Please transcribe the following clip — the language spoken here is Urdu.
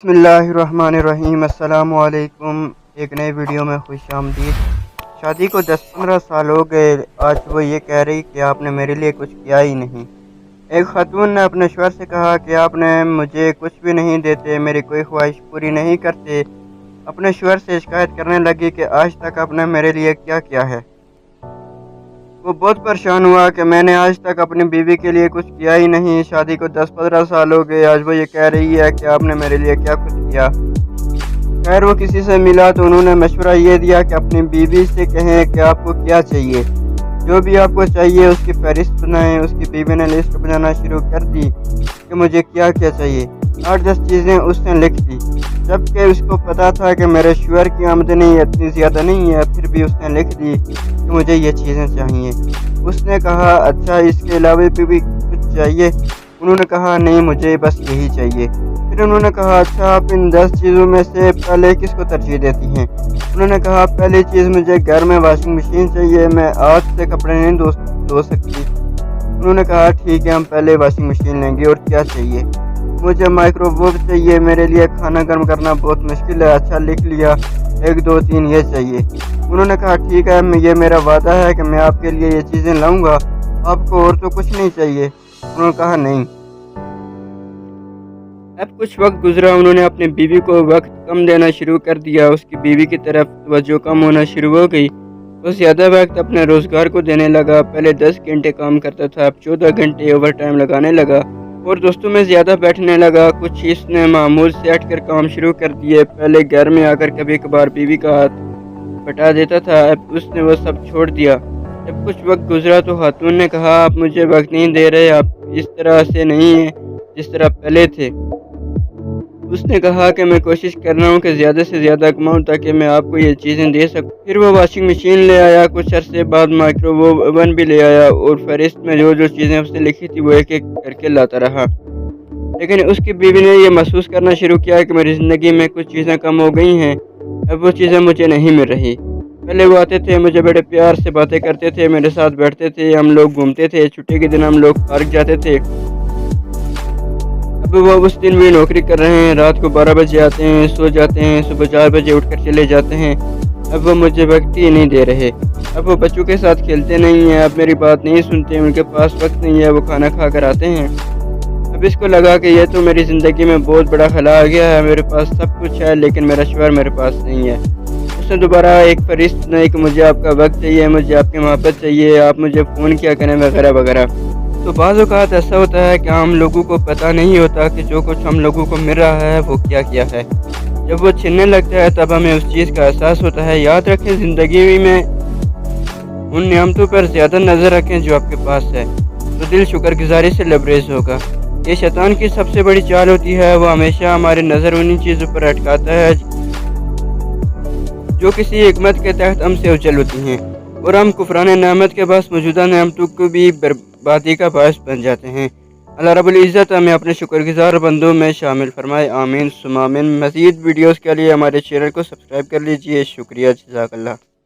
بسم اللہ الرحمن الرحیم۔ السلام علیکم۔ ایک نئے ویڈیو میں خوش آمدید۔ شادی کو 10-15 سال ہو گئے، آج وہ یہ کہہ رہی کہ آپ نے میرے لیے کچھ کیا ہی نہیں۔ ایک خاتون نے اپنے شوہر سے کہا کہ آپ نے مجھے کچھ بھی نہیں دیتے، میری کوئی خواہش پوری نہیں کرتے۔ اپنے شوہر سے شکایت کرنے لگی کہ آج تک آپ نے میرے لیے کیا کیا ہے۔ وہ بہت پریشان ہوا کہ میں نے آج تک اپنی بیوی کے لیے کچھ کیا ہی نہیں۔ شادی کو 10-15 سال ہو گئے، آج وہ یہ کہہ رہی ہے کہ آپ نے میرے لیے کیا کچھ کیا۔ خیر وہ کسی سے ملا تو انہوں نے مشورہ یہ دیا کہ اپنی بیوی سے کہیں کہ آپ کو کیا چاہیے، جو بھی آپ کو چاہیے اس کی فہرست بنائیں۔ اس کی بیوی نے لسٹ بنانا شروع کر دی کہ مجھے کیا کیا چاہیے۔ 8-10 چیزیں اس نے لکھ دی، جبکہ اس کو پتا تھا کہ میرے شوہر کی آمدنی اتنی زیادہ نہیں ہے، پھر بھی اس نے لکھ دی کہ مجھے یہ چیزیں چاہیے۔ اس نے کہا اچھا اس کے علاوہ بھی کچھ چاہیے؟ انہوں نے کہا نہیں، مجھے بس یہی چاہیے۔ پھر انہوں نے کہا اچھا آپ ان 10 چیزوں میں سے پہلے کس کو ترجیح دیتی ہیں؟ انہوں نے کہا پہلی چیز مجھے گھر میں واشنگ مشین چاہیے، میں ہاتھ سے کپڑے نہیں دھو سکتی۔ انہوں نے کہا ٹھیک ہے ہم پہلے واشنگ مشین لیں گے۔ اور کیا چاہیے؟ مجھے مائکرو ویو چاہیے، میرے لیے کھانا گرم کرنا بہت مشکل ہے۔ اچھا لکھ لیا، 1 2 3 یہ چاہیے۔ انہوں نے کہا ٹھیک ہے یہ میرا وعدہ ہے کہ میں آپ کے لیے یہ چیزیں لاؤں گا، آپ کو اور تو کچھ نہیں چاہیے؟ انہوں نے کہا نہیں۔ اب کچھ وقت گزرا، انہوں نے اپنی بیوی کو وقت کم دینا شروع کر دیا۔ اس کی بیوی کی طرف توجہ کم ہونا شروع ہو گئی۔ وہ زیادہ وقت اپنے روزگار کو دینے لگا۔ پہلے 10 گھنٹے کام کرتا تھا، اب 14 گھنٹے اوور ٹائم لگانے لگا اور دوستوں میں زیادہ بیٹھنے لگا۔ کچھ اس نے معمول سے ہٹ کر کام شروع کر دیے۔ پہلے گھر میں آ کر کبھی کبھار بیوی کا ہاتھ بٹا دیتا تھا، اب اس نے وہ سب چھوڑ دیا۔ جب کچھ وقت گزرا تو خاتون نے کہا آپ مجھے وقت نہیں دے رہے، آپ اس طرح سے نہیں ہیں جس طرح پہلے تھے۔ اس نے کہا کہ میں کوشش کر رہا ہوں کہ زیادہ سے زیادہ کماؤں تاکہ میں آپ کو یہ چیزیں دے سکوں۔ پھر وہ واشنگ مشین لے آیا، کچھ عرصے بعد مائکرو ویو اوون بھی لے آیا اور فہرست میں جو چیزیں اس نے لکھی تھی وہ ایک ایک کر کے لاتا رہا۔ لیکن اس کی بیوی نے یہ محسوس کرنا شروع کیا کہ میری زندگی میں کچھ چیزیں کم ہو گئی ہیں، اب وہ چیزیں مجھے نہیں مل رہی۔ پہلے وہ آتے تھے، مجھے بڑے پیار سے باتیں کرتے تھے، میرے ساتھ بیٹھتے تھے، ہم لوگ گھومتے تھے، چھٹی کے دن ہم لوگ پارک جاتے تھے۔ اب وہ اس دن بھی نوکری کر رہے ہیں، رات کو 12 بجے آتے ہیں، سو جاتے ہیں، صبح 4 بجے اٹھ کر چلے جاتے ہیں۔ اب وہ مجھے وقت ہی نہیں دے رہے۔ اب وہ بچوں کے ساتھ کھیلتے نہیں ہیں، اب میری بات نہیں سنتے، ان کے پاس وقت نہیں ہے، وہ کھانا کھا کر آتے ہیں۔ اب اس کو لگا کہ یہ تو میری زندگی میں بہت بڑا خلا آ گیا ہے، میرے پاس سب کچھ ہے لیکن میرا شوہر میرے پاس نہیں ہے۔ اس نے دوبارہ ایک فہرست بنائی کہ مجھے آپ کا وقت چاہیے، مجھے آپ کی محبت چاہیے، آپ مجھے فون کیا کریں وغیرہ وغیرہ۔ تو بعض اوقات ایسا ہوتا ہے کہ ہم لوگوں کو پتہ نہیں ہوتا کہ جو کچھ ہم لوگوں کو مل رہا ہے وہ کیا کیا ہے۔ جب وہ چھننے لگتا ہے تب ہمیں اس چیز کا احساس ہوتا ہے۔ یاد رکھیں زندگی میں ان نعمتوں پر زیادہ نظر رکھیں جو آپ کے پاس ہے، تو دل شکر گزاری سے لبریز ہوگا۔ یہ شیطان کی سب سے بڑی چال ہوتی ہے، وہ ہمیشہ ہماری نظر انہی چیزوں پر اٹکاتا ہے جو کسی حکمت کے تحت ہم سے اچل ہوتی ہیں، اور ہم کفران نعمت کے باعث موجودہ نعمتوں کو بھی بربادی کا باعث بن جاتے ہیں۔ اللہ رب العزت ہمیں اپنے شکر گزار بندوں میں شامل فرمائے، آمین ثم آمین۔ مزید ویڈیوز کے لیے ہمارے چینل کو سبسکرائب کر لیجئے۔ شکریہ، جزاک اللہ۔